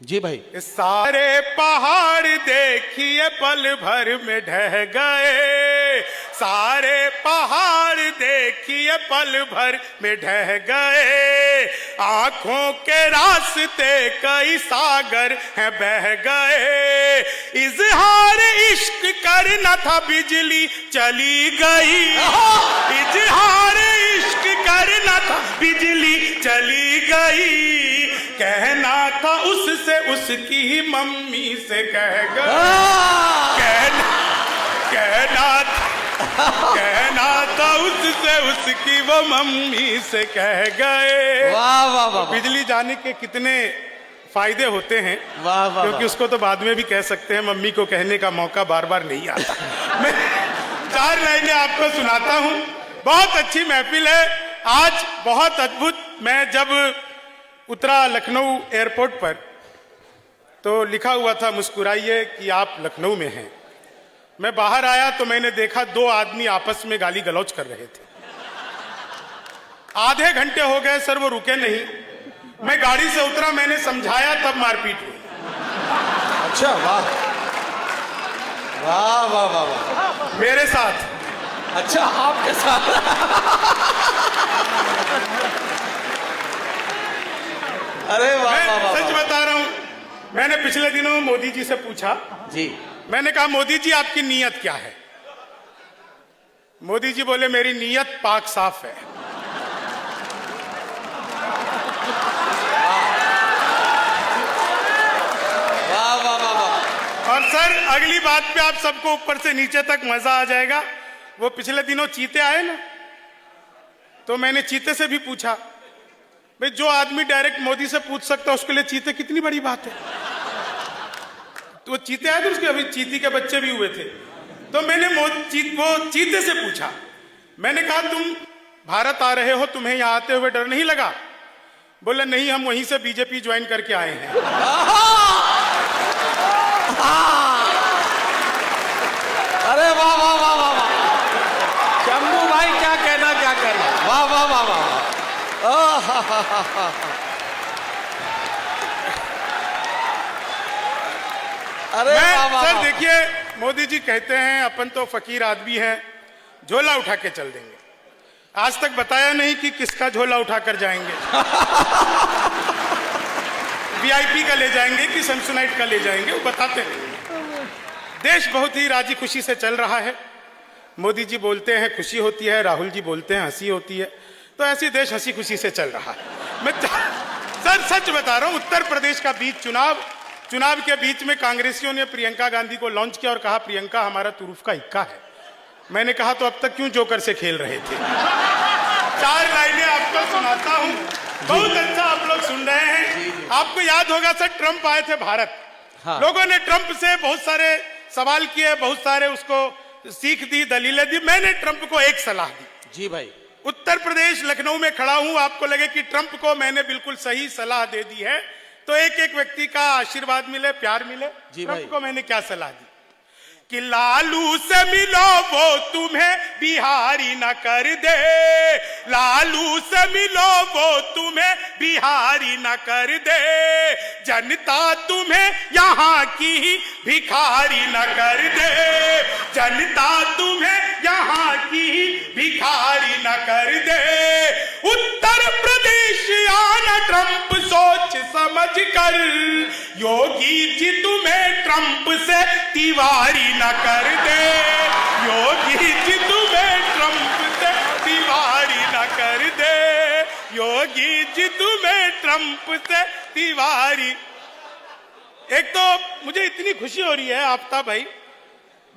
जी भाई। सारे पहाड़ देखिए पल भर में ढह गए, सारे पहाड़ देखिए पल भर में ढह गए, आंखों के रास्ते कई सागर हैं बह गए, इजहार इश्क करना था बिजली चली गई, इजहार इश्क करना था बिजली चली गई, कहना था उससे उसकी ही मम्मी से कह गए, कहना था उससे उसकी वो मम्मी से कह गए। वाह वाह वाह। बिजली जाने के कितने फायदे होते हैं, वाह वाह। क्योंकि उसको तो बाद में भी कह सकते हैं, मम्मी को कहने का मौका बार बार नहीं आता। मैं 4 लाइनें आपको सुनाता हूँ। बहुत अच्छी महफिल है आज, बहुत अद्भुत। मैं जब उतरा लखनऊ एयरपोर्ट पर तो लिखा हुआ था मुस्कुराइए कि आप लखनऊ में हैं। मैं बाहर आया तो मैंने देखा 2 आदमी आपस में गाली गलौज कर रहे थे। आधे घंटे हो गए सर, वो रुके नहीं। मैं गाड़ी से उतरा, मैंने समझाया, तब मारपीट हुई। अच्छा, वाह वाह वाह वाह वाह। मेरे साथ। अच्छा, आपके साथ। अरे वाह वाह वाह। सच बता रहा हूं, मैंने पिछले दिनों मोदी जी से पूछा जी। मैंने कहा मोदी जी आपकी नीयत क्या है? मोदी जी बोले मेरी नीयत पाक साफ है। वाह वाह वाह वाह। और सर अगली बात पे आप सबको ऊपर से नीचे तक मजा आ जाएगा। वो पिछले दिनों चीते आए ना, तो मैंने चीते से भी पूछा, भाई जो आदमी डायरेक्ट मोदी से पूछ सकता है उसके लिए चीते कितनी बड़ी बात है। तो वो चीते आए थे, उसके अभी चीती के बच्चे भी हुए थे। तो मैंने वो चीते से पूछा, मैंने कहा तुम भारत आ रहे हो, तुम्हें यहाँ आते हुए डर नहीं लगा? बोले नहीं, हम वहीं से बीजेपी ज्वाइन करके आए हैं। अरे वाह वाह वाह वाह वाह। शंभू भाई क्या कहना, क्या कहना। वाह वाह वाह वाह। अरे वाह वाह। सर देखिए, मोदी जी कहते हैं अपन तो फकीर आदमी हैं, झोला उठा के चल देंगे। आज तक बताया नहीं कि किसका झोला उठाकर जाएंगे। वीआईपी का ले जाएंगे कि सनसनाइट का ले जाएंगे, वो बताते नहीं। देश बहुत ही राजी खुशी से चल रहा है। मोदी जी बोलते हैं खुशी होती है, राहुल जी बोलते हैं हंसी होती है, तो ऐसी देश हंसी खुशी से चल रहा है। मैं सर सच बता रहा हूं, उत्तर प्रदेश का बीच चुनाव के बीच में कांग्रेसियों ने प्रियंका गांधी को लॉन्च किया और कहा प्रियंका हमारा तुरूफ का इक्का है। मैंने कहा तो अब तक क्यों जोकर से खेल रहे थे। 4 लाइनें आपको सुनाता हूं, बहुत अच्छा आप लोग सुन रहे हैं। आपको याद होगा सर, ट्रंप आए थे भारत। हाँ। लोगों ने ट्रंप से बहुत सारे सवाल किए, बहुत सारे उसको सीख दी, दलीलें दी। मैंने ट्रंप को एक सलाह दी। जी भाई। उत्तर प्रदेश लखनऊ में खड़ा हूं, आपको लगे कि ट्रंप को मैंने बिल्कुल सही सलाह दे दी है, तो एक एक व्यक्ति का आशीर्वाद मिले, प्यार मिले। ट्रंप को मैंने क्या सलाह दी कि लालू से मिलो वो तुम्हें बिहारी न कर दे, लालू से मिलो वो तुम्हें बिहारी न कर दे, जनता तुम्हें यहाँ की भिखारी न कर दे, जनता तुम्हें यहाँ की भिखारी न कर दे। उत्तर प्रदेश आना ट्रंप सोच समझ कर, योगी जी तुम्हें ट्रंप से तिवारी न कर दे, योगी जी तुम्हें ट्रंप से तिवारी न कर दे, योगी जी तुम्हें ट्रंप से तिवारी। एक तो मुझे इतनी खुशी हो रही है आफ्ताब भाई,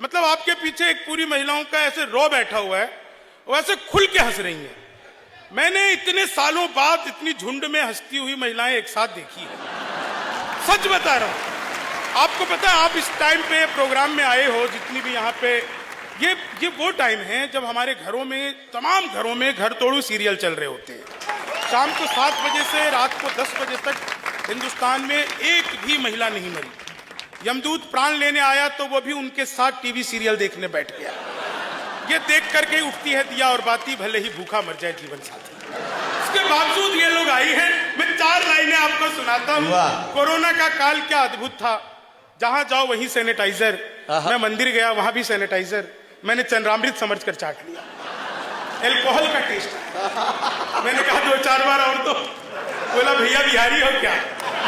मतलब आपके पीछे एक पूरी महिलाओं का ऐसे रो बैठा हुआ है, वो ऐसे खुल के हंस रही हैं। मैंने इतने सालों बाद इतनी झुंड में हंसती हुई महिलाएं एक साथ देखी है, सच बता रहा हूं। आपको पता है, आप इस टाइम पे प्रोग्राम में आए हो, जितनी भी यहाँ पे ये वो टाइम है जब हमारे घरों में, तमाम घरों में घर तोड़ू सीरियल चल रहे होते हैं। शाम को 7 बजे से रात को 10 बजे तक हिंदुस्तान में एक भी महिला नहीं मरी। यमदूत प्राण लेने आया तो वो भी उनके साथ टीवी सीरियल देखने बैठ गया। ये देख करके उठती है दिया और बाती, भले ही भूखा मर जाए जीवन साथी। इसके बावजूद ये लोग आई हैं। मैं 4 लाइनें आपको सुनाता हूँ। वाह। कोरोना का काल क्या अद्भुत था, जहां जाओ वहीं सैनिटाइजर। मैं मंदिर गया, वहां भी सैनिटाइजर। मैंने चंद्रामृत समझकर चाट लिया, एल्कोहल का टेस्ट। मैंने कहा 2-4 बार और दो। बोला भैया बिहारी हो क्या?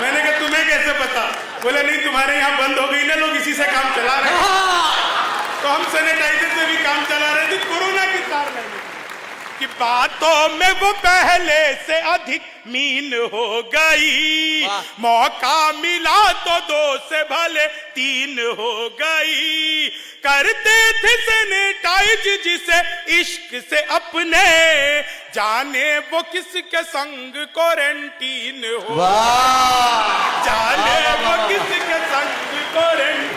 मैंने कहा तुम्हें कैसे पता? बोला नहीं, तुम्हारे यहाँ बंद हो गई ना, लोग इसी से काम चला रहे हैं। तो हम सैनिटाइजर से भी काम चला रहे थे। कोरोना की 4 लाइनें कि बातों में वो पहले से अधिक मीन हो गई, मौका मिला तो 2 से भले 3 हो गई। करते थे सैनिटाइज जिसे इश्क से अपने, जाने वो किसके संग क्वारंटीन हो। जाने वो किसके संग क्वारंटीन।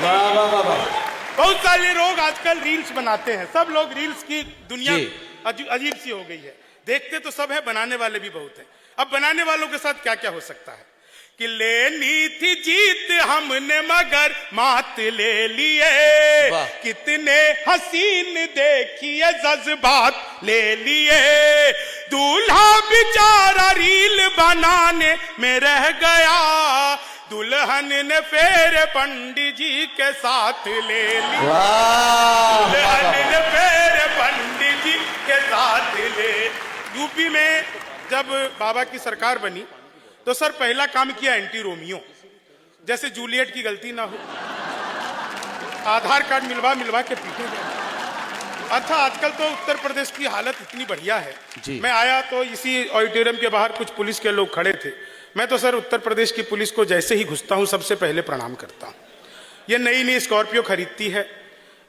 बहुत सारे लोग आजकल रील्स बनाते हैं। सब लोग रील्स की दुनिया अजीब सी हो गई है। देखते तो सब है, बनाने वाले भी बहुत हैं। अब बनाने वालों के साथ क्या क्या हो सकता है कि लेनी थी जीत हमने मगर मात ले लिए, कितने हसीन देखिए जज्बात ले लिए। दूल्हा बेचारा रील बनाने में रह गया, दुल्हन ने फेर पंडित जी के साथ ले लिया। दुल्हन ने फेर पंडित जी के साथ ले। यूपी में जब बाबा की सरकार बनी तो सर पहला काम किया एंटी रोमियो, जैसे जूलियट की गलती ना हो। आधार कार्ड मिलवा के पीटे गए। अच्छा, आजकल तो उत्तर प्रदेश की हालत इतनी बढ़िया है। मैं आया तो इसी ऑडिटोरियम के बाहर कुछ पुलिस के लोग खड़े थे। मैं तो सर उत्तर प्रदेश की पुलिस को जैसे ही घुसता हूं सबसे पहले प्रणाम करता हूं। ये नई स्कॉर्पियो खरीदती है,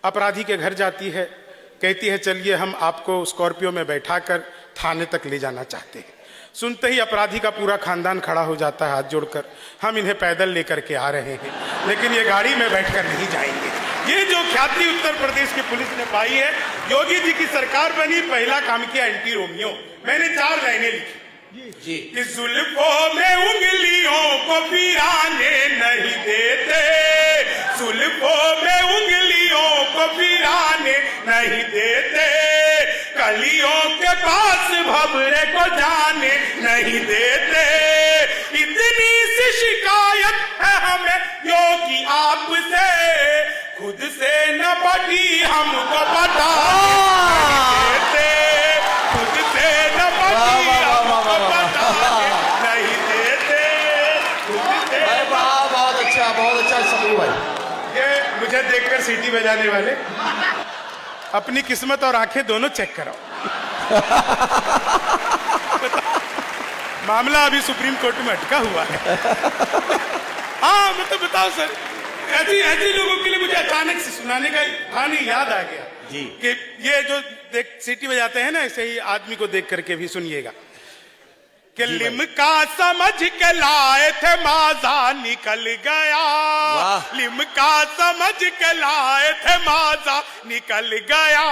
अपराधी के घर जाती है, कहती है चलिए हम आपको स्कॉर्पियो में बैठाकर थाने तक ले जाना चाहते हैं। सुनते ही अपराधी का पूरा खानदान खड़ा हो जाता है हाथ जोड़कर, हम इन्हें पैदल लेकर के आ रहे हैं, लेकिन ये गाड़ी में बैठकर नहीं जाएंगे। ये जो ख्याति उत्तर प्रदेश की पुलिस ने पाई है, योगी जी की सरकार बनी, पहला काम किया एंटी रोमियो। मैंने 4 लाइनें लिखी कि जुल्फों में उंगलियों को फिराने नहीं देते, जुल्फों में उंगलियों को फिराने नहीं देते, कलियों के पास भंवरे को जाने नहीं देते। इतनी सी शिकायत है हमें योगी आपसे, खुद से न बटी हमको बता देते, खुद से न बटी हमको बता नहीं देते, खुद से। बहुत अच्छा समूह भाई। ये मुझे देखकर सीटी बजाने वाले अपनी किस्मत और आंखें दोनों चेक कराओ। मामला अभी सुप्रीम कोर्ट में अटका हुआ है। हाँ मतलब बताओ सर, ऐसे लोगों के लिए मुझे अचानक से सुनाने का कहानी याद आ गया जी कि ये जो सीटी बजाते हैं ना, ऐसे ही आदमी को देख करके भी सुनिएगा कि लिमका समझ के लाए थे माजा निकल गया, लिमका समझ के लाए थे माजा निकल गया,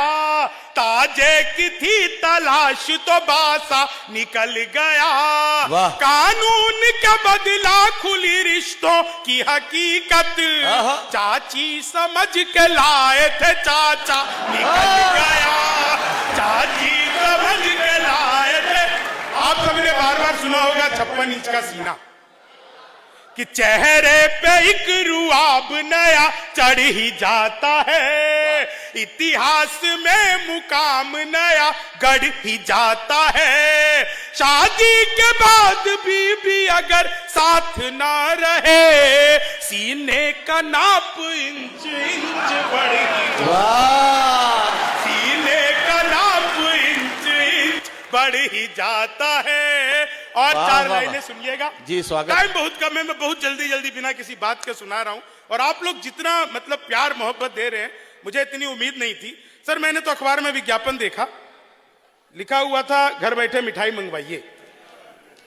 ताजे की थी तलाश तो बासा निकल गया, कानून का बदला खुली रिश्तों की हकीकत, चाची समझ के लाए थे चाचा निकल गया, चाची समझ के लाए थे। आप सबने बार-बार सुना होगा 56 इंच का सीना, कि चेहरे पे एक रुआब नया चढ़ ही जाता है, इतिहास में मुकाम नया गढ़ ही जाता है, शादी के बाद भी अगर साथ ना रहे, सीने का नाप इंच इंच बढ़ ही सीने का नाप इंच इंच बढ़ ही जाता है। और 4 लाइनें सुनिएगा जी, स्वागत। टाइम बहुत कम है, मैं बहुत जल्दी बिना किसी बात के सुना रहा हूं, और आप लोग जितना मतलब प्यार मोहब्बत दे रहे हैं, मुझे इतनी उम्मीद नहीं थी। सर मैंने तो अखबार में विज्ञापन देखा, लिखा हुआ था घर बैठे मिठाई मंगवाइए।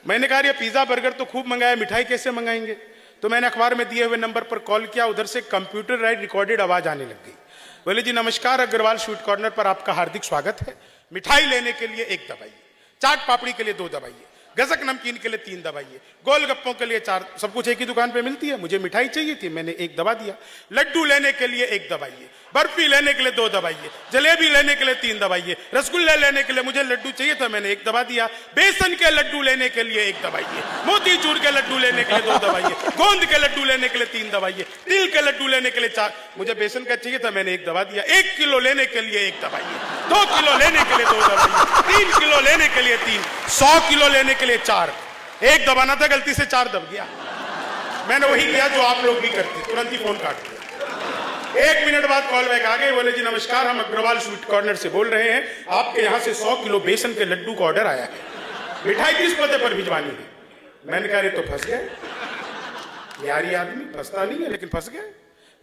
मैंने कहा ये पिज्जा बर्गर तो खूब मंगाया, मिठाई कैसे मंगाएंगे? तो मैंने अखबार में दिए हुए नंबर पर कॉल किया, उधर से कंप्यूटर रिकॉर्डेड आवाज आने लग गई। बोले जी नमस्कार, अग्रवाल स्वीट कॉर्नर पर आपका हार्दिक स्वागत है, मिठाई लेने के लिए 1 दबाइए, चाट पापड़ी के लिए 2 दबाइए, गजक नमकीन के लिए 3 दबाइए, गोलगप्पों के लिए 4, सब कुछ एक ही दुकान पे मिलती है। मुझे मिठाई चाहिए थी, मैंने 1 दबा दिया। लड्डू लेने के लिए 1 दबाइए, बर्फी लेने के लिए 2 दबाइए, जलेबी लेने के लिए 3 दबाइए, रसगुल्ले लेने के लिए मुझे लड्डू चाहिए था, मैंने 1 दबा दिया। बेसन के लड्डू लेने के लिए 1 दबाइए, मोतीचूर के लड्डू लेने के लिए 2 दबाइए, गोंद के लड्डू लेने के लिए 3 दबाइए, तिल के लड्डू लेने के लिए 4, मुझे बेसन का चाहिए था, मैंने 1 दबा दिया। 1 किलो लेने के लिए 1 दबाइए, 2 किलो लेने के लिए 2 दबाइए, 3 किलो लेने के लिए 3, 100 किलो लेने के लिए 4। 1 दबाना था, गलती से 4 दब गया। मैंने वही किया जो आप लोग भी करते, तुरंत ही फोन काट दिया। 1 मिनट बाद कॉल बैक आ गए, बोले जी नमस्कार, हम अग्रवाल स्वीट कॉर्नर से बोल रहे हैं, आपके यहाँ से 100 किलो बेसन के लड्डू का ऑर्डर आया है, मिठाई किस पते पर भिजवानी है? मैंने कहा, अरे तो फंस गए यार, आदमी फंसता नहीं है लेकिन फंस गए।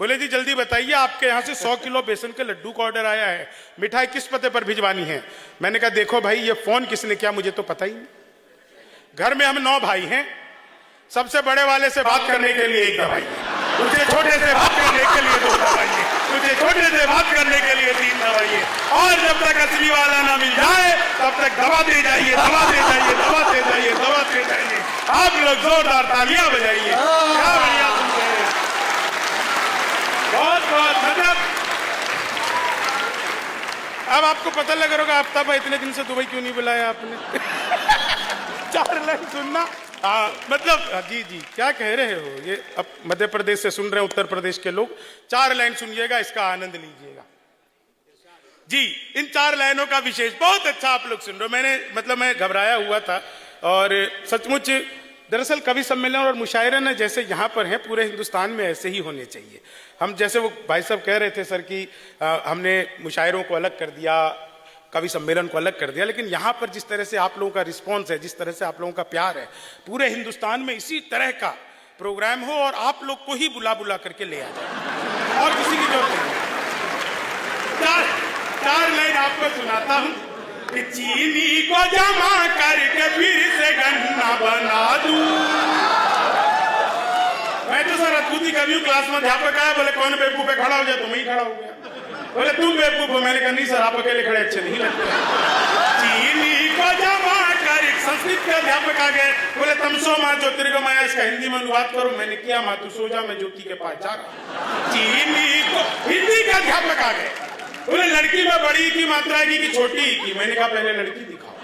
बोले जी जल्दी बताइए, आपके यहाँ से 100 किलो बेसन के लड्डू का ऑर्डर आया है, मिठाई किस पते पर भिजवानी है? मैंने कहा देखो भाई, ये फोन किसने किया मुझे तो पता ही नहीं। घर में हम 9 भाई हैं, सबसे बड़े वाले से बात करने के लिए 1 दबाइए, मुझे छोटे से बात करने के लिए 2 दबाइए, मुझे छोटे से बात करने के लिए 3 दबाइए, और जब तक असली वाला ना मिल जाए तब तक दबाते जाइए, दबाते जाइए, दबाते जाइए, दबाते जाइए। आप लोग जोरदार तालियां बजाइए, क्या बढ़िया सुनते हैं, बहुत बहुत मतलब। अब आपको पता लग रहा होगा, आफ्ताब भाई इतने दिन से दुबई क्यों नहीं बुलाया आपने? 4 लाइन सुनना, मतलब जी जी क्या कह रहे हो, ये अब मध्य प्रदेश से सुन रहे हैं उत्तर प्रदेश के लोग, 4 लाइन सुनिएगा, इसका आनंद लीजिएगा जी। इन 4 लाइनों का विशेष, बहुत अच्छा आप लोग सुन रहे हो। मैंने मतलब मैं घबराया हुआ था, और सचमुच दरअसल कवि सम्मेलन और मुशायरे न जैसे यहाँ पर हैं, पूरे हिंदुस्तान में ऐसे ही होने चाहिए। हम जैसे वो भाई साहब कह रहे थे सर कि हमने मुशायरों को अलग कर दिया, कवि सम्मेलन को अलग कर दिया, लेकिन यहाँ पर जिस तरह से आप लोगों का रिस्पॉन्स है, जिस तरह से आप लोगों का प्यार है, पूरे हिंदुस्तान में इसी तरह का प्रोग्राम हो और आप लोग को ही बुला बुला करके ले आ जाए, और किसी की जरूरत नहीं। 4 लाइन आपको सुनाता हूँ। चीनी को जमा करके फिर से गन्ना बना दूं। मैं तो सर अद्भुत कवि हूँ, क्लास में अध्यापक आया, बोले कौन बेवकूफ पे खड़ा हो जाए, तो मैं ही खड़ा हो गया। बोले तुम बेवकूफ हो, मैंने कहा नहीं सर, आप अकेले खड़े अच्छे नहीं लगते। चीनी को जमा कर, संस्कृत के अध्यापक आ गए, बोले तमसो माँ ज्योतिर्गमय, इसका हिंदी में अनुवाद करो। मैंने किया, माँ तू सो जा, मैं ज्योति के पास जा रहा। चीनी को, हिंदी के अध्यापक आ गए, बोले लड़की में बड़ी की मात्रा की छोटी की। मैंने कहा पहले लड़की दिखाओ।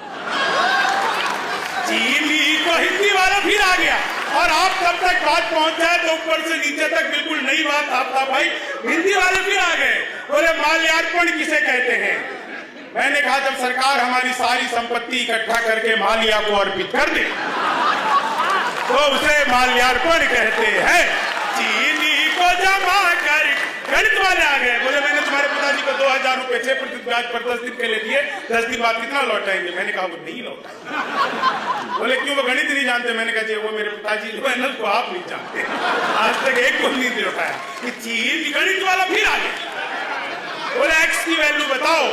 चीनी को हिंदी वाला फिर आ गया, और आप तब तक बात पहुंच जाए तो ऊपर से नीचे तक बिल्कुल नई बात आपका भाई, हिंदी वाले फिर आ गए, बोले माल्यार्पण किसे कहते हैं? मैंने कहा जब सरकार हमारी सारी संपत्ति इकट्ठा करके माल्या को अर्पित कर दे तो उसे माल्यार्पण कहते हैं। चीनी को जमा कर, गणित वाले आ गए, बोले मैंने तुम्हारे पिताजी को 2000 रुपए 6% ब्याज पर 10 दिन के लिए दिए, 10 दिन बाद कितना लौटाएंगे? मैंने कहा वो नहीं लौटाएंगे। बोले क्यों, वो गणित नहीं जानते? मैंने कहा जी वो मेरे पिताजी जो है ना, वो आप नहीं जानते, आज तक एक को नहीं लौटाया। चीन गणित वाला फिर आ गया, बोले एक्स की वैल्यू बताओ।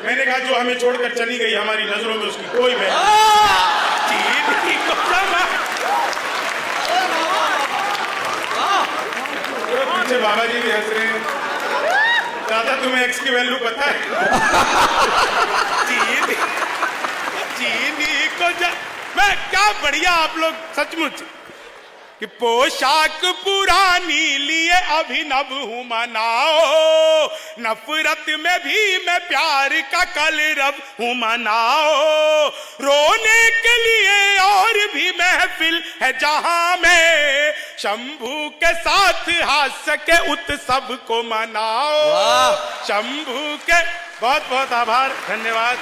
मैंने कहा जो हमें छोड़कर चली गई हमारी नजरों में उसकी कोई वैल्यू। पीछे बाबा जी भी हंस रहे हैं, दादा तुम्हें एक्स की वैल्यू पता है? चीनी को मैं क्या बढ़िया आप लोग सचमुच कि पोशाक पुरानी लिए अभिनव हूं मनाओ, नफरत में भी मैं प्यार का कलरव हूं मनाओ, रोने के लिए और भी महफिल है जहां में, शंभू के साथ हास्य के उत्सव को मनाओ। शंभू के बहुत बहुत आभार, धन्यवाद।